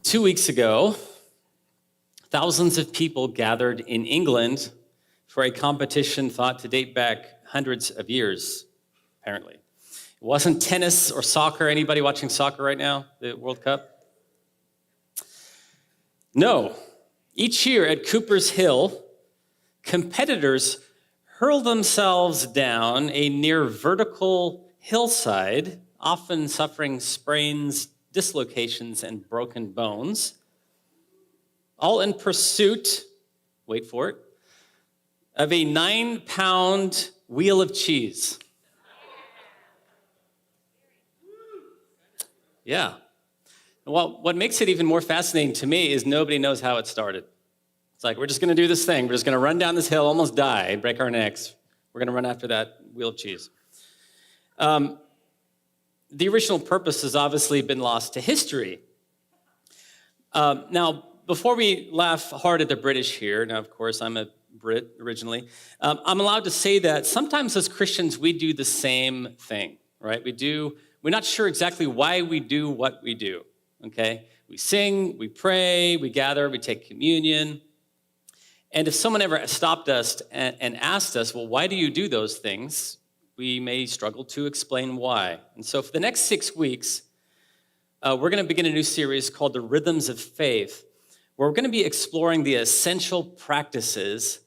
2 weeks ago, thousands of people gathered in England for a competition thought to date back hundreds of years, apparently. It wasn't tennis or soccer. Anybody watching soccer right now, the World Cup? No. Each year at Cooper's Hill, competitors hurl themselves down a near vertical hillside, often suffering sprains, dislocations, and broken bones, all in pursuit, wait for it, of a 9-pound wheel of cheese. Yeah. Well, what makes it even more fascinating to me is nobody knows how it started. It's like, we're just going to do this thing. We're just going to run down this hill, almost die, break our necks. We're going to run after that wheel of cheese. The original purpose has obviously been lost to history. Now, before we laugh hard at the British here, now, of course, I'm a Brit originally, I'm allowed to say that sometimes as Christians, we do the same thing, right? We're not sure exactly why we do what we do, okay? We sing, we pray, we gather, we take communion. And if someone ever stopped us and asked us, well, why do you do those things? We may struggle to explain why. And so for the next 6 weeks, we're going to begin a new series called The Rhythms of Faith, where we're going to be exploring the essential practices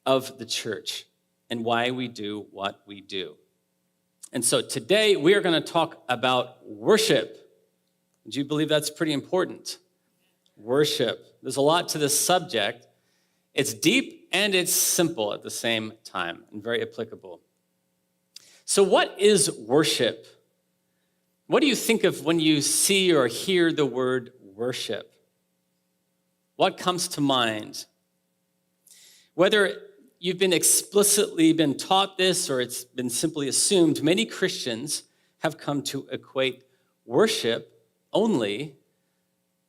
of the church and why we do what we do. And so today, we are going to talk about worship. Do you believe that's pretty important? Worship. There's a lot to this subject. It's deep and it's simple at the same time and very applicable. So what is worship? What do you think of when you see or hear the word worship? What comes to mind? Whether you've been explicitly been taught this or it's been simply assumed, many Christians have come to equate worship only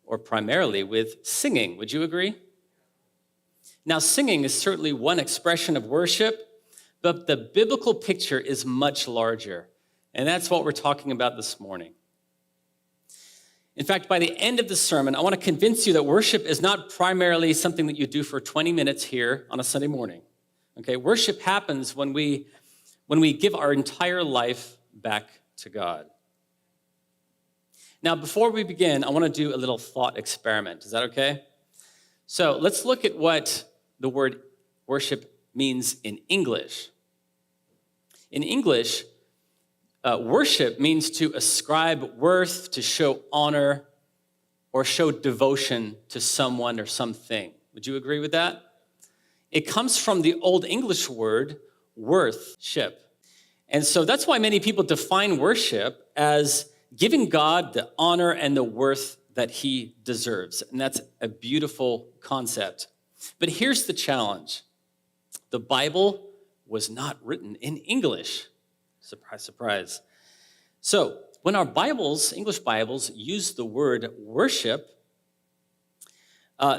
or primarily with singing. Would you agree? Now, singing is certainly one expression of worship, but the biblical picture is much larger, and that's what we're talking about this morning. In fact, by the end of the sermon, I want to convince you that worship is not primarily something that you do for 20 minutes here on a Sunday morning. Okay, worship happens when we give our entire life back to God. Now, before we begin, I want to do a little thought experiment. Is that okay? So let's look at what the word worship means in English. In English, worship means to ascribe worth, to show honor, or show devotion to someone or something. Would you agree with that? It comes from the Old English word worthship. And so that's why many people define worship as giving God the honor and the worth that he deserves. And that's a beautiful concept. But here's the challenge. The Bible was not written in English. Surprise, surprise. So when our Bibles, English Bibles, use the word worship,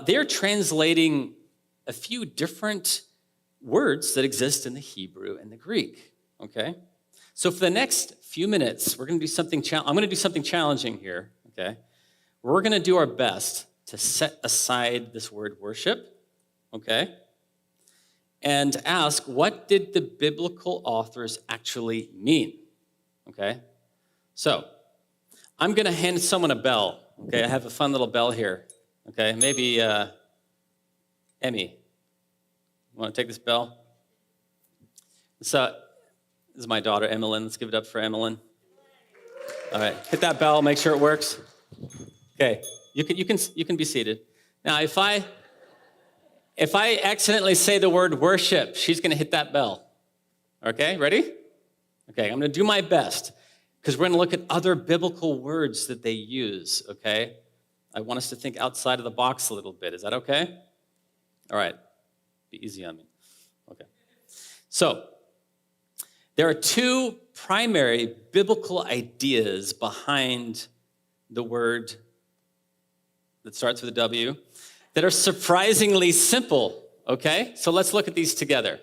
they're translating a few different words that exist in the Hebrew and the Greek, okay? So for the next few minutes, we're going to do something, I'm going to do something challenging here, okay? We're going to do our best to set aside this word worship, okay? And ask, what did the biblical authors actually mean? Okay? So, I'm going to hand someone a bell. Okay, I have a fun little bell here. Okay, maybe Emmy. You want to take this bell? So, this is my daughter, Emmeline. Let's give it up for Emmeline. All right, hit that bell, make sure it works. Okay, you can be seated. Now, if I accidentally say the word worship, she's going to hit that bell. Okay, ready? Okay, I'm going to do my best because we're going to look at other biblical words that they use, okay? I want us to think outside of the box a little bit. Is that okay? All right. Be easy on me. Okay. So, there are two primary biblical ideas behind the word that starts with a W that are surprisingly simple, okay? So let's look at these together.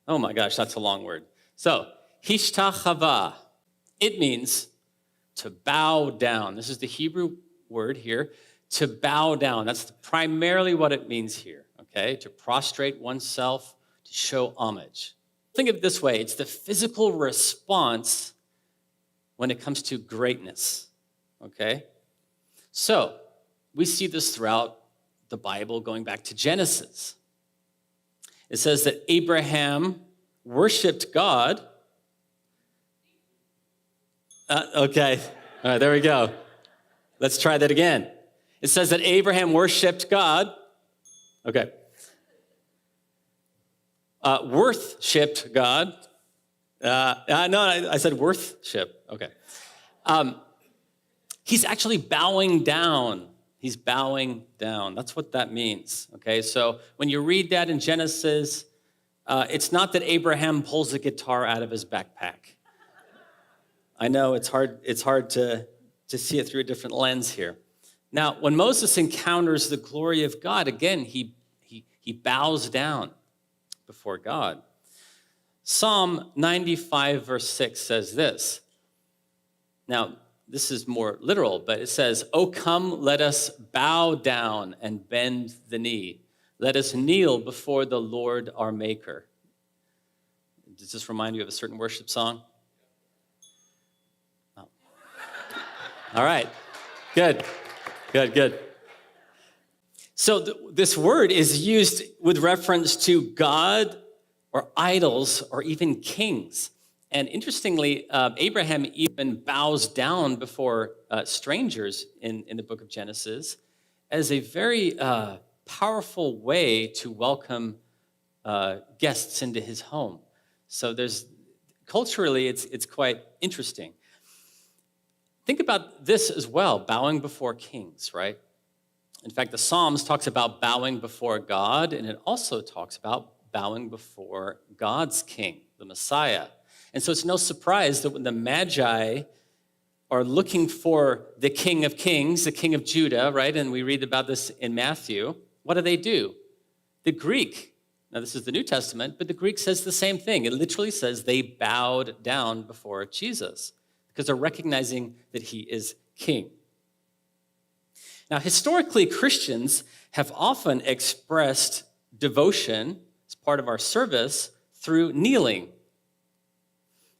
Oh my gosh, that's a long word. So, hishtachava, it means to bow down. This is the Hebrew word here, to bow down. That's primarily what it means here, okay? To prostrate oneself, to show homage. Think of it this way. It's the physical response when it comes to greatness, okay? So we see this throughout the Bible going back to Genesis. It says that Abraham worshiped God. Okay, all right, there we go. Let's try that again. It says that Abraham worshiped God. Okay. Worshiped God. No, I said worship. Okay. He's actually bowing down. He's bowing down. That's what that means. Okay, so when you read that in Genesis, it's not that Abraham pulls a guitar out of his backpack. I know it's hard to see it through a different lens here. Now, when Moses encounters the glory of God, again, he bows down before God. Psalm 95, verse 6 says this. Now, this is more literal, but it says, "Oh, come, let us bow down and bend the knee. Let us kneel before the Lord our Maker." Does this remind you of a certain worship song? Oh. All right, good. So this word is used with reference to God or idols or even kings. And interestingly, Abraham even bows down before strangers in the book of Genesis as a very powerful way to welcome guests into his home. So culturally, it's quite interesting. Think about this as well, bowing before kings, right? In fact, the Psalms talks about bowing before God, and it also talks about bowing before God's king, the Messiah. And so it's no surprise that when the Magi are looking for the King of Kings, the King of Judah, right? And we read about this in Matthew. What do? The Greek, now this is the New Testament, but the Greek says the same thing. It literally says they bowed down before Jesus because they're recognizing that he is king. Now, historically, Christians have often expressed devotion as part of our service through kneeling.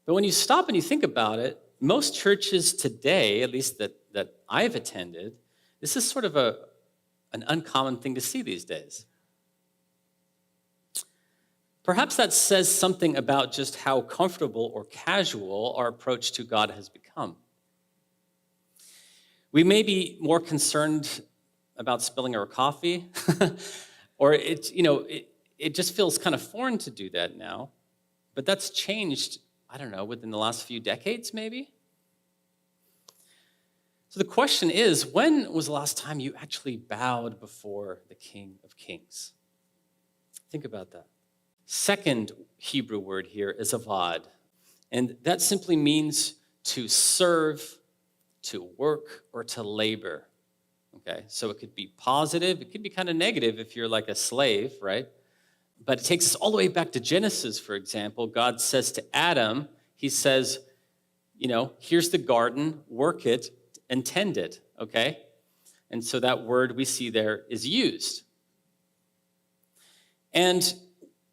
But when you stop and you think about it, most churches today, at least that I've attended, this is sort of an uncommon thing to see these days. Perhaps that says something about just how comfortable or casual our approach to God has become. We may be more concerned about spilling our coffee, or it just feels kind of foreign to do that now. But that's changed, I don't know, within the last few decades, maybe? So the question is, when was the last time you actually bowed before the King of Kings? Think about that. Second Hebrew word here is avad, and that simply means to serve, to work, or to labor. Okay, so it could be positive, it could be kind of negative if you're like a slave, right? But it takes us all the way back to Genesis, for example. God says to Adam, he says, here's the garden, work it and tend it, okay? And so that word we see there is used. And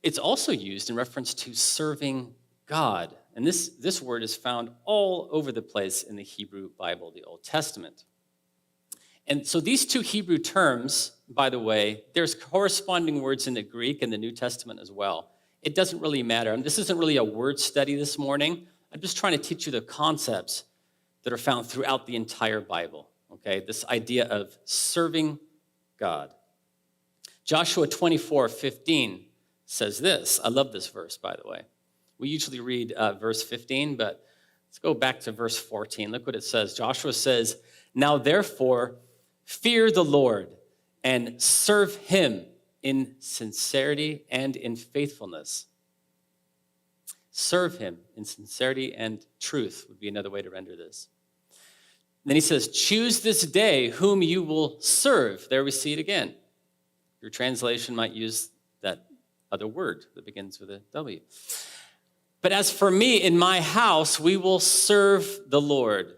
it's also used in reference to serving God. And this word is found all over the place in the Hebrew Bible, the Old Testament. And so these two Hebrew terms, by the way, there's corresponding words in the Greek and the New Testament as well. It doesn't really matter. And this isn't really a word study this morning. I'm just trying to teach you the concepts that are found throughout the entire Bible, okay? This idea of serving God. Joshua 24:15 says this. I love this verse, by the way. We usually read verse 15, but let's go back to verse 14. Look what it says. Joshua says, "Now therefore, fear the Lord and serve him in sincerity and in faithfulness." Serve him in sincerity and truth would be another way to render this. Then he says, "Choose this day whom you will serve." There we see it again. Your translation might use that other word that begins with a W. "But as for me, in my house, we will serve the Lord."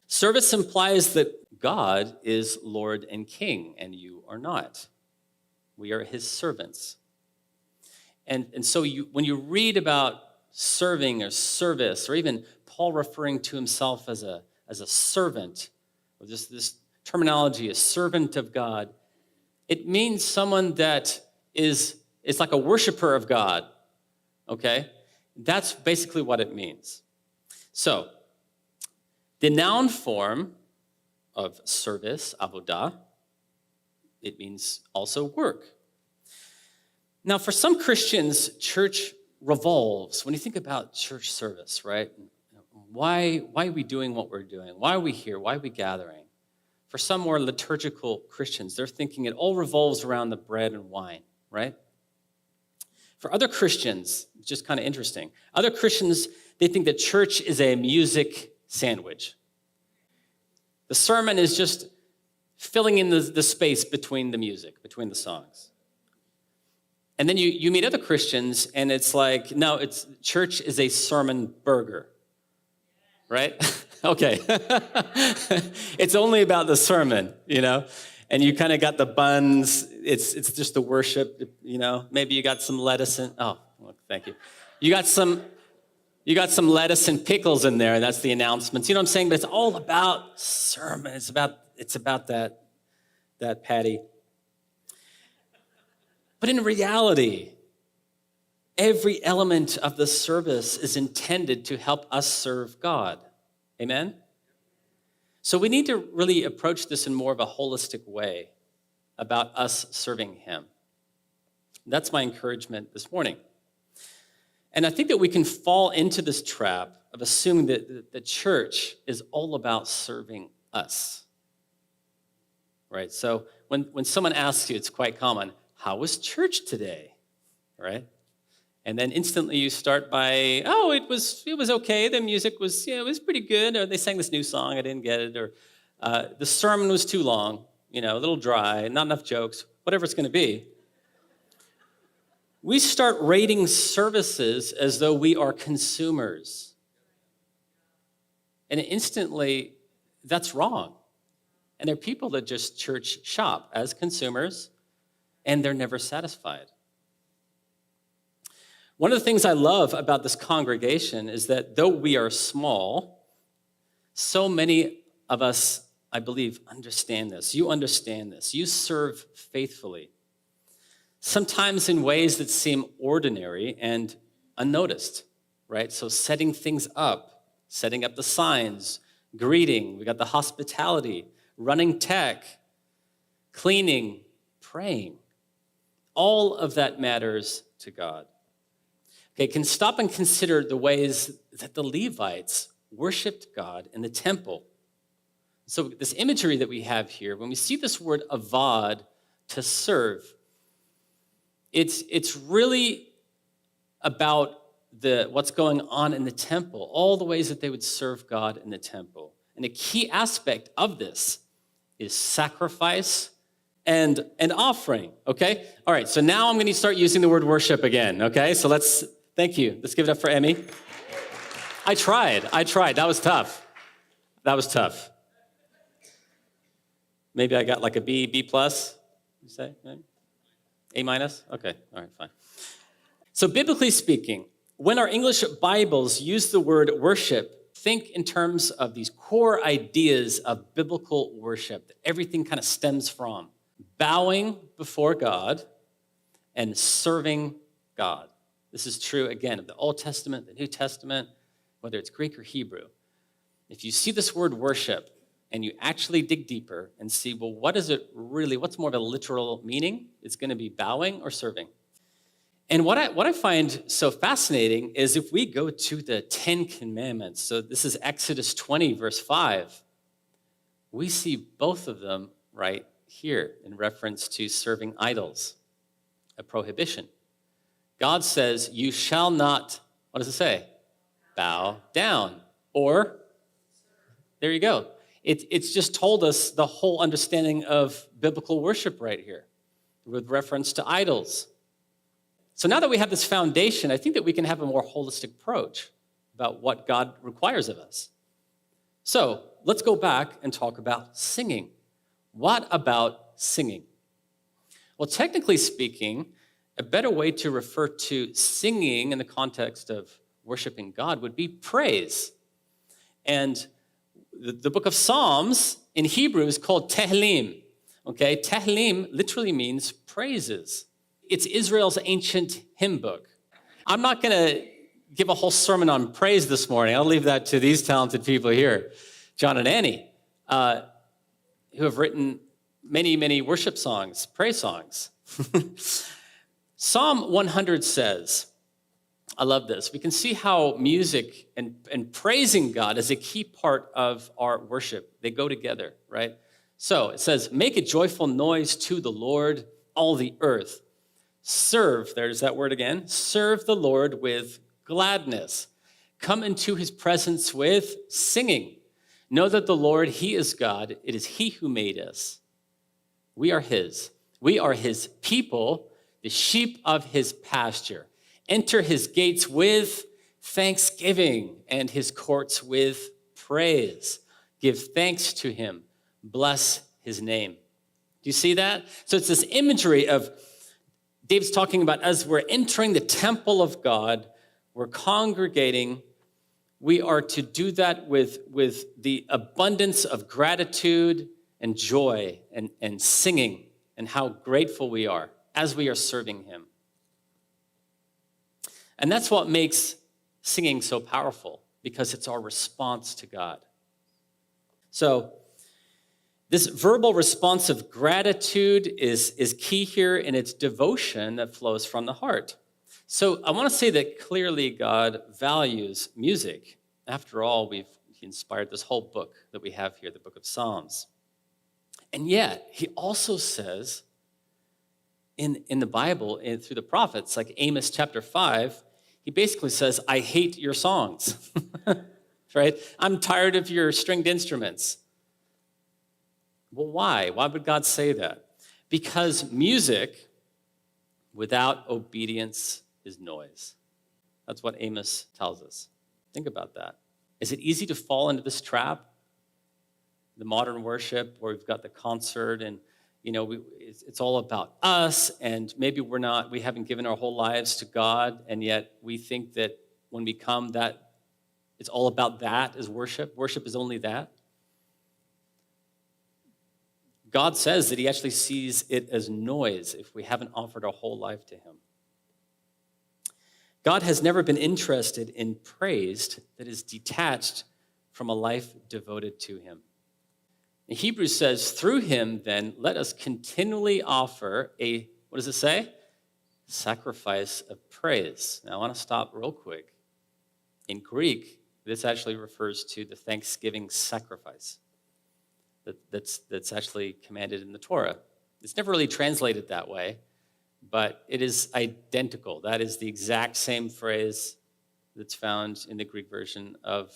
Service implies that God is Lord and King, and you are not. We are his servants. And so when you read about serving or service, or even Paul referring to himself as a servant, or this terminology, a servant of God, it means someone that is like a worshiper of God, okay? That's basically what it means. So, the noun form of service, avodah, it means also work. Now, for some Christians, church revolves. When you think about church service, right? Why are we doing what we're doing? Why are we here? Why are we gathering? For some more liturgical Christians, they're thinking it all revolves around the bread and wine, right? For other Christians, it's just kind of interesting. Other Christians, they think that church is a music sandwich. The sermon is just filling in the space between the music, between the songs. And then you meet other Christians, and it's like, no, church is a sermon burger, right? Okay. It's only about the sermon, and you kind of got the buns. It's just the worship, Maybe you got some lettuce and, oh, well, thank you. You got some lettuce and pickles in there, and that's the announcements. You know what I'm saying? But it's all about sermon. It's about that patty. But in reality, every element of the service is intended to help us serve God. Amen? So we need to really approach this in more of a holistic way about us serving him. That's my encouragement this morning. And I think that we can fall into this trap of assuming that the church is all about serving us. Right? So when someone asks you, it's quite common, how was church today? Right? And then instantly you start by, oh, it was okay. The music was, it was pretty good. Or they sang this new song, I didn't get it. Or the sermon was too long, a little dry, not enough jokes, whatever it's going to be. We start rating services as though we are consumers. And instantly, that's wrong. And there are people that just church shop as consumers, and they're never satisfied. One of the things I love about this congregation is that though we are small, so many of us, I believe, understand this. You understand this. You serve faithfully. Sometimes in ways that seem ordinary and unnoticed, right? So setting things up, setting up the signs, greeting, we got the hospitality, running tech, cleaning, praying. All of that matters to God. Okay, can stop and consider the ways that the Levites worshiped God in the temple. So this imagery that we have here, when we see this word avad, to serve, it's really about what's going on in the temple, all the ways that they would serve God in the temple. And a key aspect of this is sacrifice and an offering, okay? All right, so now I'm going to start using the word worship again, okay? So thank you. Let's give it up for Emmy. I tried. That was tough. Maybe I got like a B plus, you say, maybe? A minus? Okay, all right, fine. So biblically speaking, when our English Bibles use the word worship, think in terms of these core ideas of biblical worship that everything kind of stems from. Bowing before God and serving God. This is true, again, of the Old Testament, the New Testament, whether it's Greek or Hebrew. If you see this word worship and you actually dig deeper and see, well, what's more of a literal meaning? It's going to be bowing or serving. And what I find so fascinating is if we go to the 10 Commandments, so this is Exodus 20, verse 5, we see both of them right here in reference to serving idols, a prohibition. God says, you shall not, what does it say? Bow down. Or, there you go. It's just told us the whole understanding of biblical worship right here with reference to idols. So now that we have this foundation, I think that we can have a more holistic approach about what God requires of us. So let's go back and talk about singing. What about singing? Well, technically speaking, a better way to refer to singing in the context of worshiping God would be praise. And the book of Psalms in Hebrew is called Tehillim. Okay, Tehillim literally means praises. It's Israel's ancient hymn book. I'm not going to give a whole sermon on praise this morning. I'll leave that to these talented people here, John and Annie, who have written many, many worship songs, praise songs. Psalm 100 says, I love this. We can see how music and praising God is a key part of our worship. They go together, right? So it says, make a joyful noise to the Lord, all the earth. Serve, there's that word again, serve the Lord with gladness. Come into his presence with singing. Know that the Lord, he is God. It is he who made us. We are his. We are his people, the sheep of his pasture. Enter his gates with thanksgiving and his courts with praise. Give thanks to him. Bless his name. Do you see that? So it's this imagery of David's talking about as we're entering the temple of God, we're congregating. We are to do that with the abundance of gratitude and joy and singing and how grateful we are as we are serving him. And that's what makes singing so powerful, because it's our response to God. So this verbal response of gratitude is key here, in its devotion that flows from the heart. So I want to say that clearly God values music. After all, He inspired this whole book that we have here, the book of Psalms. And yet, he also says in the Bible, and through the prophets, like Amos chapter 5, he basically says, I hate your songs, right? I'm tired of your stringed instruments. Well, why? Why would God say that? Because music without obedience is noise. That's what Amos tells us. Think about that. Is it easy to fall into this trap? The modern worship where we've got the concert and it's all about us, and maybe we haven't given our whole lives to God, and yet we think that when we come that it's all about that as worship. Worship is only that. God says that he actually sees it as noise if we haven't offered our whole life to him. God has never been interested in praise that is detached from a life devoted to him. And Hebrews says, through him, then, let us continually offer what does it say? Sacrifice of praise. Now, I want to stop real quick. In Greek, this actually refers to the thanksgiving sacrifice that's actually commanded in the Torah. It's never really translated that way, but it is identical. That is the exact same phrase that's found in the Greek version of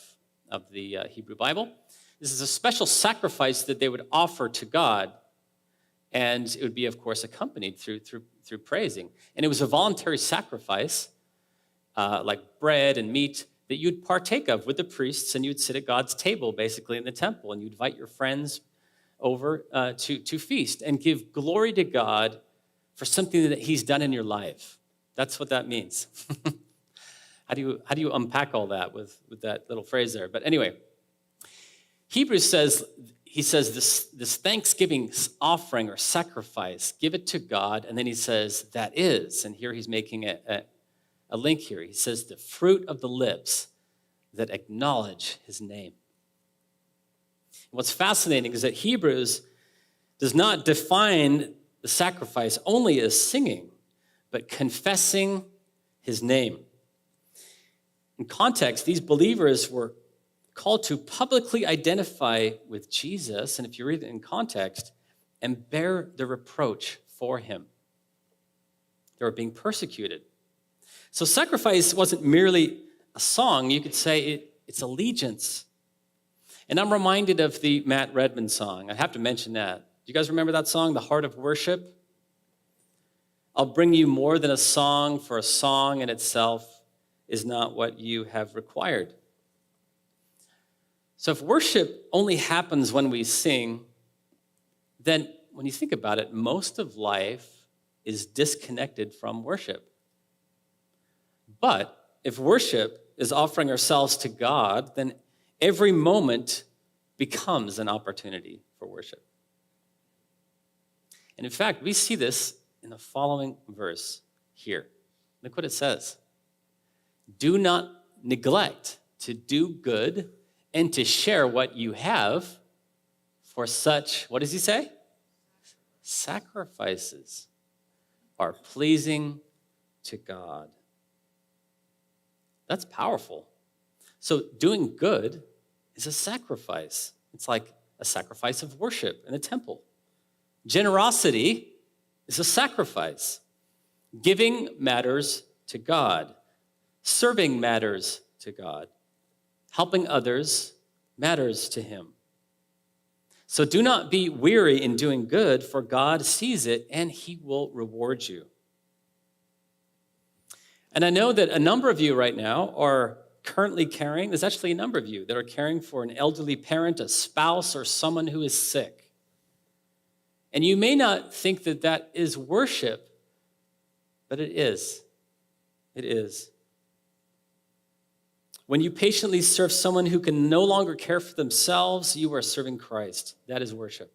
the Hebrew Bible. This is a special sacrifice that they would offer to God, and it would be, of course, accompanied through praising. And it was a voluntary sacrifice, like bread and meat, that you'd partake of with the priests, and you'd sit at God's table, basically, in the temple, and you'd invite your friends over to feast and give glory to God for something that he's done in your life. That's what that means. How do you unpack all that with that little phrase there? But anyway, Hebrews says, this thanksgiving offering or sacrifice, give it to God, and then he says, that is, and here he's making a link here. He says, the fruit of the lips that acknowledge his name. What's fascinating is that Hebrews does not define the sacrifice only as singing, but confessing his name. In context, these believers were called to publicly identify with Jesus, and if you read it in context, and bear the reproach for him. They were being persecuted. So sacrifice wasn't merely a song. You could say it's allegiance. And I'm reminded of the Matt Redman song. I have to mention that. Do you guys remember that song, The Heart of Worship? I'll bring you more than a song, for a song in itself is not what you have required. So if worship only happens when we sing, then when you think about it, most of life is disconnected from worship. But if worship is offering ourselves to God, then every moment becomes an opportunity for worship. And in fact, we see this in the following verse here. Look what it says. Do not neglect to do good and to share what you have, for such, what does he say? Sacrifices are pleasing to God. That's powerful. So doing good is a sacrifice. It's like a sacrifice of worship in a temple. Generosity is a sacrifice. Giving matters to God. Serving matters to God. Helping others matters to him. So do not be weary in doing good, for God sees it and he will reward you. And I know that a number of you right now are currently caring, there's actually a number of you that are caring for an elderly parent, a spouse, or someone who is sick. And you may not think that that is worship, but it is. It is. When you patiently serve someone who can no longer care for themselves, you are serving Christ. That is worship.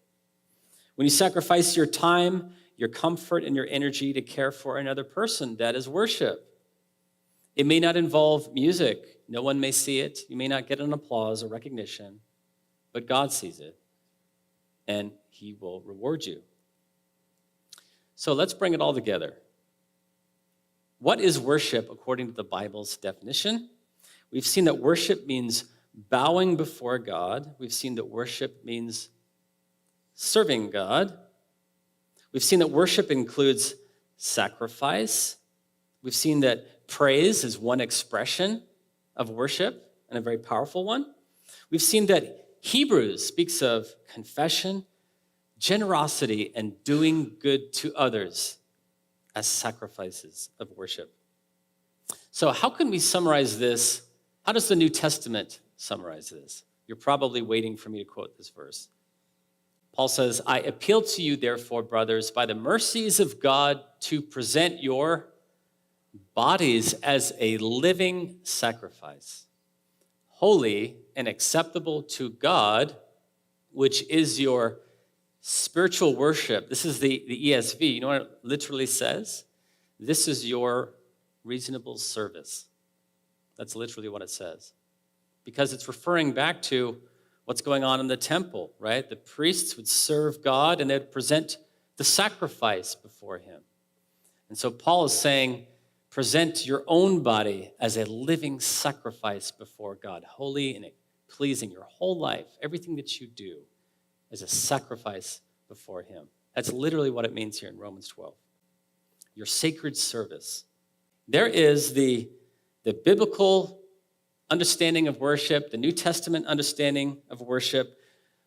When you sacrifice your time, your comfort, and your energy to care for another person, that is worship. It may not involve music. No one may see it. You may not get an applause or recognition, but God sees it, and he will reward you. So let's bring it all together. What is worship according to the Bible's definition? We've seen that worship means bowing before God. We've seen that worship means serving God. We've seen that worship includes sacrifice. We've seen that praise is one expression of worship, and a very powerful one. We've seen that Hebrews speaks of confession, generosity, and doing good to others as sacrifices of worship. So how can we summarize this? How does the New Testament summarize this? You're probably waiting for me to quote this verse. Paul says, I appeal to you, therefore, brothers, by the mercies of God, to present your bodies as a living sacrifice, holy and acceptable to God, which is your spiritual worship. This is the ESV. You know what it literally says? This is your reasonable service. That's literally what it says. Because it's referring back to what's going on in the temple, right? The priests would serve God and they'd present the sacrifice before him. And so Paul is saying, present your own body as a living sacrifice before God, holy and pleasing your whole life, everything that you do as a sacrifice before him. That's literally what it means here in Romans 12. Your sacred service. There is the biblical understanding of worship, the New Testament understanding of worship.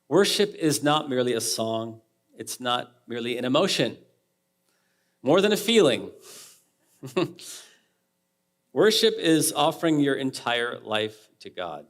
Worship is not merely a song. It's not merely an emotion. More than a feeling. Worship is offering your entire life to God.